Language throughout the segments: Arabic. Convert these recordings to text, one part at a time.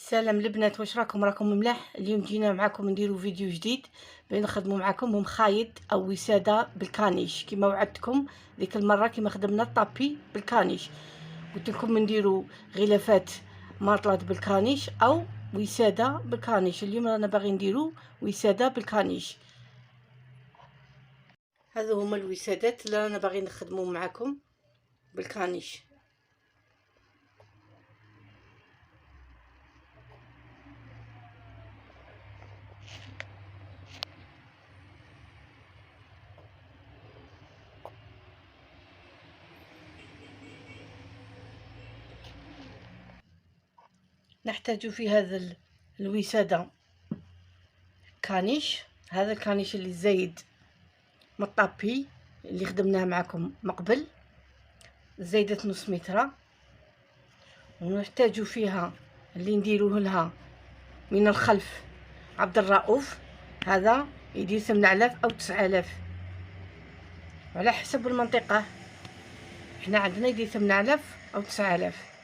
سلام البنات، واش راكم ملاح؟ اليوم جينا معكم نديرو فيديو جديد بين نخدمو معكم مخايط او وساده بالكانيش كما وعدتكم ديك المره كما خدمنا الطابي بالكانيش. قلت لكم نديرو غلافات ماطلات بالكانيش او وساده بالكانيش. اليوم رانا باغي نديرو وساده بالكانيش. هذو هما الوسادات اللي رانا باغي نخدمو معكم بالكانيش. نحتاج في هذا الوسادة كانيش. هذا الكانيش اللي زايد من الطابي اللي خدمناه معكم مقبل، زايدة نص مترة. ونحتاج فيها اللي نديروه لها من الخلف عبد الرؤوف، هذا يدير 8000 أو 9000 على حسب المنطقة. احنا عندنا يدير 8000 أو 9000.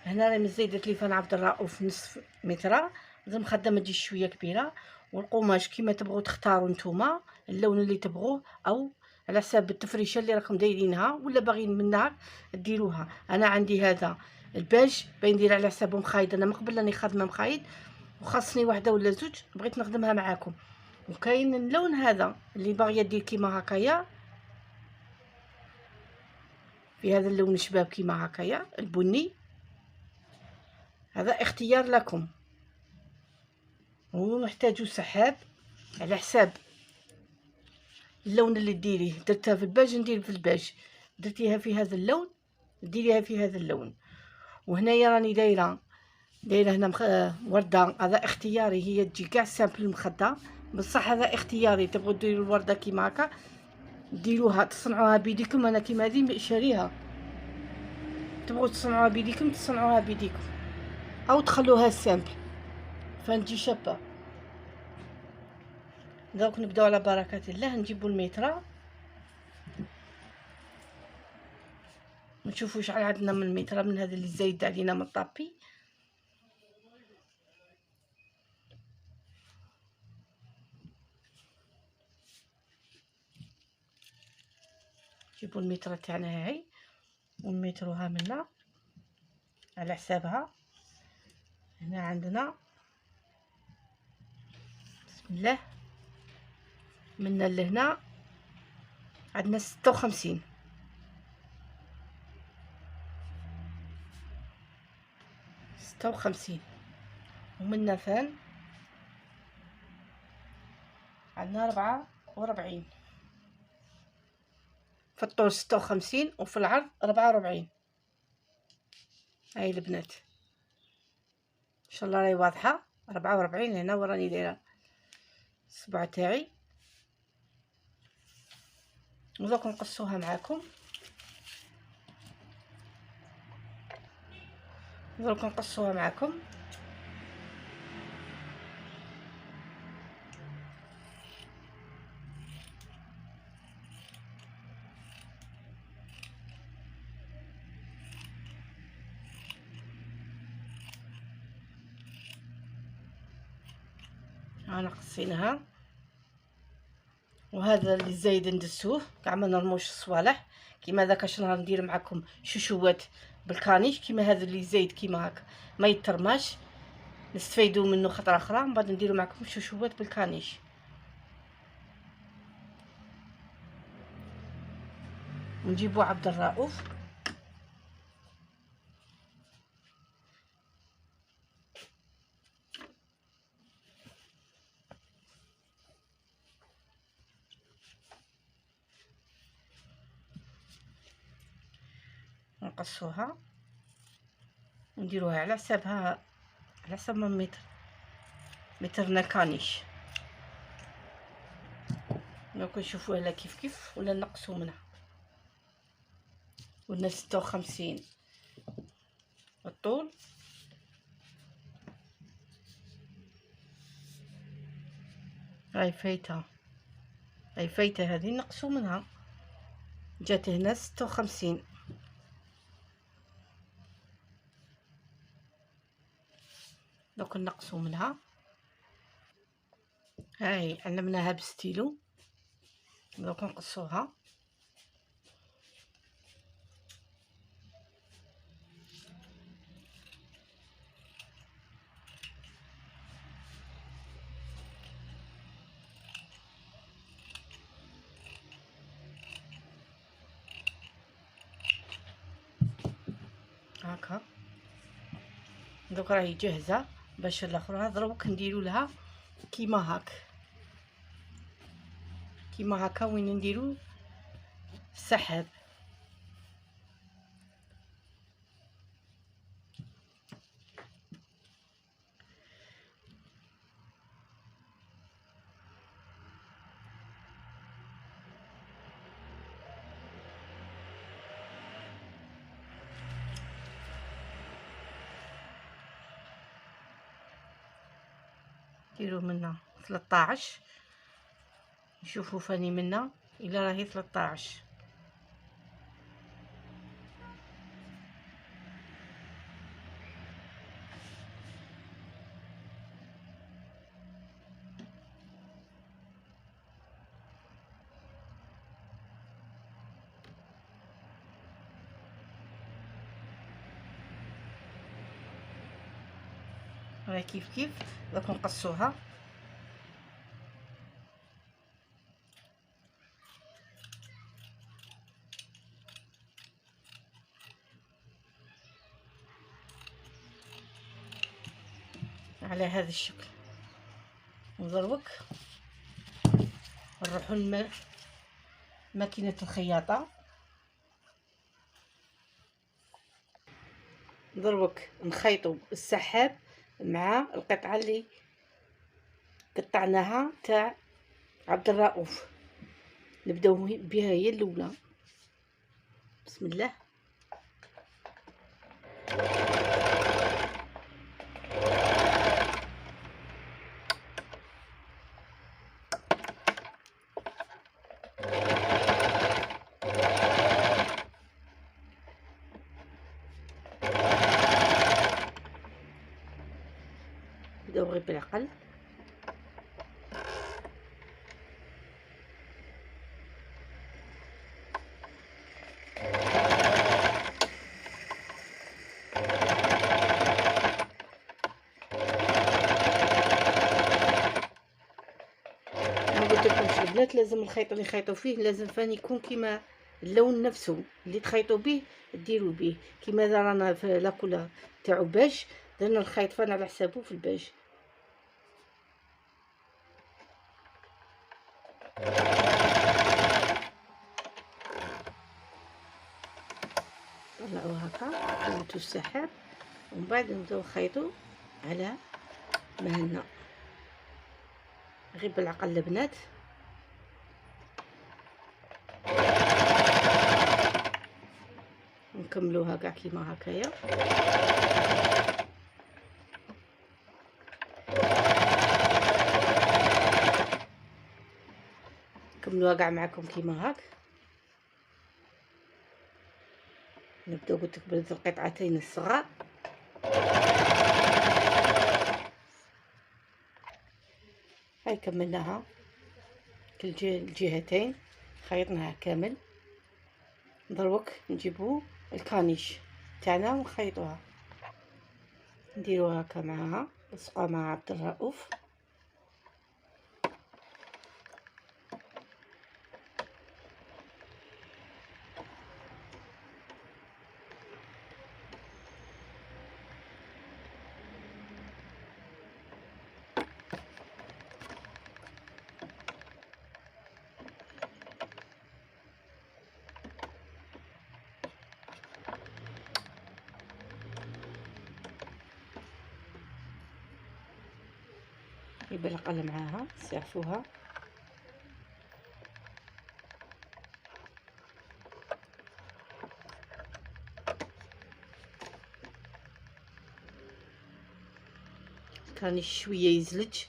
هنا راهي مزايدة ليفان عبد الرؤوف نصف مترة، لازم مخدمة تجي شوية كبيرة. والقماش كيما تبغوا تختاروا نتوما اللون اللي تبغوه، او على حساب التفريشه اللي راكم دايرينها ولا باغيين منها ديروها. انا عندي هذا الباج باين ندير على حساب مخايد، انا من قبل راني خادمه مخايد وخاصني واحده ولا زوج بغيت نخدمها معاكم. وكاين اللون هذا اللي باغيه دير كيما هكايا، في هذا اللون شباب كيما هكايا البني، هذا اختيار لكم. ونحتاج سحاب على حساب اللون اللي ديريه. درتها في الباج ندير في الباج، درتيها في هذا اللون ديريها في هذا اللون. وهنايا راني دايره هنا ورده، هذا اختياري، هي تجي كاع سامبل المخده بصح هذا اختياري. تبغوا ديروا الورده كيما هكا ديروها، تصنعوها بيديكم. انا كيما هذه شاريها، تبغوا تصنعوها بيديكم تصنعوها بيديكم او تخلوها سامبل فنجي شابه. دونك نبداو على بركه الله. نجيبوا الميترا نشوفوا شحال عندنا من الميترا من هذا اللي زايد علينا من الطابي. نجيبوا الميترا تاعنا هاي ونميتروها منا على حسابها. هنا عندنا بسم الله منا لهنا عندنا 56. ومنا فان عندنا 44. في الطول 56 وفي العرض 44. هاي البنات ان شاء الله راهي واضحه. 44 هنا وراني دايره الصبع تاعي. ودوك نقصوها معاكم. انا قصيناها. وهذا اللي زايد ندسوه كاع ما نرموش الصوالح كيما ذاك الشهر ندير معكم شوشوات بالكانيش. كيما هذا اللي زايد كيما هكا ما يترماش، نستفيدوا منه خطره اخرى. من بعد نديروا معكم شوشوات بالكانيش. ونجيبوا عبد الرؤوف نقصوها ونديروها على حسابها، على حسب من مترنا كانيش. دونك نشوفوها لا كيف ولا نقصوا منها. قلنا 56 الطول هاي فايته هذه نقصوا منها، جات هنا 56. دوك نقصوا منها. هاي علمناها بستيلو، دوك نقصوها. هاكا دوك راهي جاهزه باش الاخرى دروك نديرو لها كيما هاك، كيما هكا وين نديرو السحاب. ديرو منا 13، نشوفو فاني منا الا راهي 13. راهي كيف كيف دوك نقصوها. على هذا الشكل، ودروك نروحو ماكينة الخياطة. دروك نخيطو السحاب مع القطعة اللي قطعناها تاع عبد الرؤوف. نبداو بها هي الاولى. بسم الله. نبداو غير بالعقل. قلتلكمش البنات لازم الخيط اللي خيطوا فيه لازم فاني يكون كيما اللون نفسه اللي تخيطوا به ديروا به. كيما رانا في لاكولا تاعو باج، درنا الخيط فانا على حسابه في الباج. طلعوا هكا قلتوا السحاب، ومن بعد نبداو نخيطوا على مهلنا غير بالعقل البنات. نكملوها كاع كيما هكايا. نكملوها كاع معكم كيما هاك. نبداو قلت لك بهاد القطعتين الصغار. هاي كملناها كل الجهتين، خيطناها كامل. دروك نجيبو الكانيش تاعنا ونخيطوها، نديروها هكا معاها، لصقوها مع عبد الرؤوف. يبقى القلم معاها سيعفوها. كان شويه يزلج،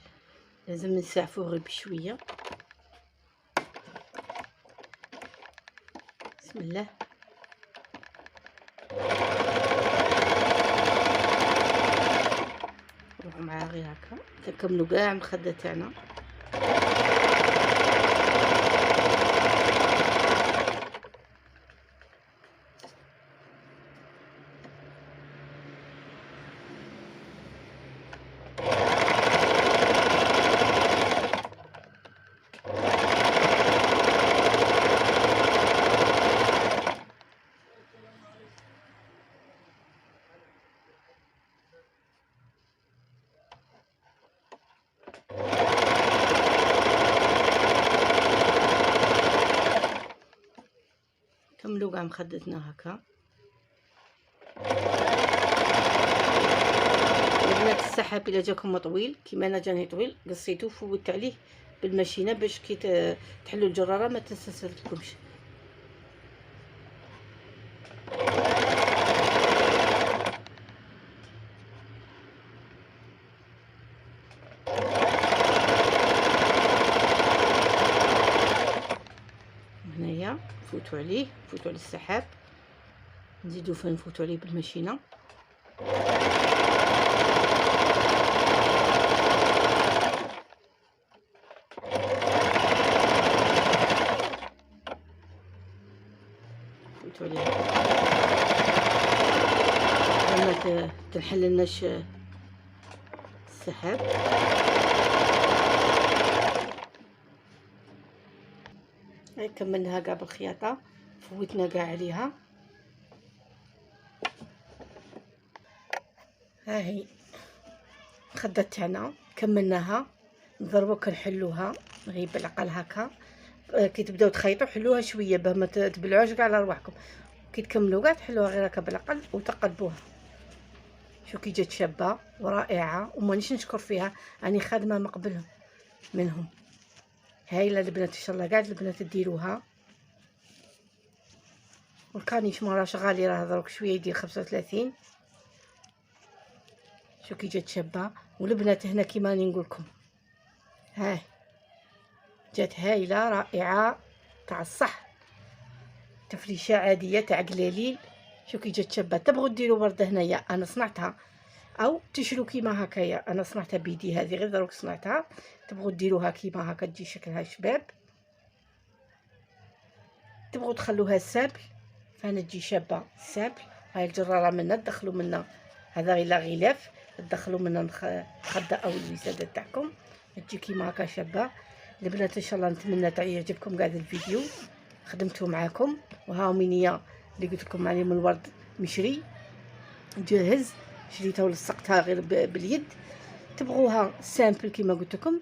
لازم نسعفوه غير بشويه. بسم الله. نديروه معاه غير هكا. تكملوا كاع المخده تاعنا. كملوا كاع مخدتنا هكا. البنات السحاب الا جاكم طويل كيما انا جاني طويل قصيتو فوت عليه بالماشينه باش كي تحلوا الجراره ما تنسلكمش. هنايا نفوتوا عليه، نفوتوا على السحاب، نزيدو نفوتوا عليه بالماشينه. نفوتوا عليه ما تنحللناش السحاب. هاي كملناها كاع بالخياطه، فوتنا كاع عليها. ها هي الخده تاعنا كملناها. نضربو كنحلوها غير بالعقل هكا. كي تبداو تخيطوا حلوها شويه باه ما تبلعوش كاع على رواحكم. كي تكملوا كاع تحلوها غير هكا بالعقل وتقلبوها. شو كي جات شابه ورائعه ومانيش نشكر فيها، راني خادمه من قبلهم منهم. هايله البنات، ان شاء الله كاع البنات ديروها. والكانيش ما راهش غالي، راه دروك شويه يدير 35. شو كي جات شابه. والبنات هنا كيما راني نقولكم هاي جات هايله رائعه تاع الصح، تفريشه عاديه تاع قلاليل. شو كي جات شابه. تبغوا ديروا ورده هنايا انا صنعتها او تشرو كيما هكايا، انا صنعتها بيدي هذه غير دروك صنعتها. تبغوا ديروها كيما هكا تجي شكلها شباب، تبغوا تخلوها سابل فانا تجي شابه سابل. هاي الجراره منا تدخلوا منا هذا غير غلاف، تدخلوا منا الخده او الوساده تاعكم تجي كيما هكا شابه. البنات ان شاء الله نتمنى يعجبكم كاع الفيديو خدمته معاكم. وها مينيا اللي قلت لكم عليه من الورد مشري جاهز، شريتها ولصقتها غير باليد. تبغوها سامبل كيما قلت لكم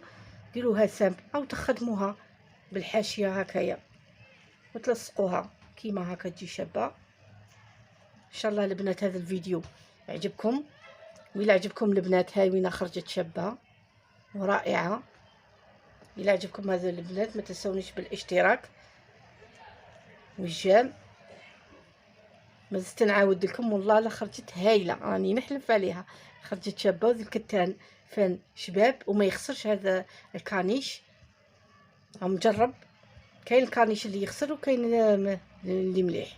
ديروها سامبل او تخدموها بالحاشيه هكايا وتلصقوها كيما هكا تجي شابه. ان شاء الله البنات هذا الفيديو يعجبكم، وإلا عجبكم البنات هاي وين خرجت شابه ورائعه. إلا عجبكم هذا البنات ما تنسونيش بالاشتراك والجام. ما زلت نعاود لكم والله لا خرجت هايله، راني نحلف عليها خرجت شابه. وذا الكتان فان شباب وما يخسرش هذا الكانيش. مجرب، كاين الكانيش اللي يخسر وكاين اللي مليح.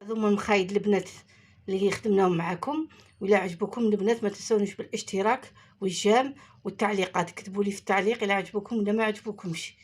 هذوما المخايد البنات اللي خدمناهم معكم. وإلا عجبكم البنات ما تنسونيش بالاشتراك والجام والتعليقات. كتبوا لي في التعليق إلا عجبكم ولا ما عجبكمش.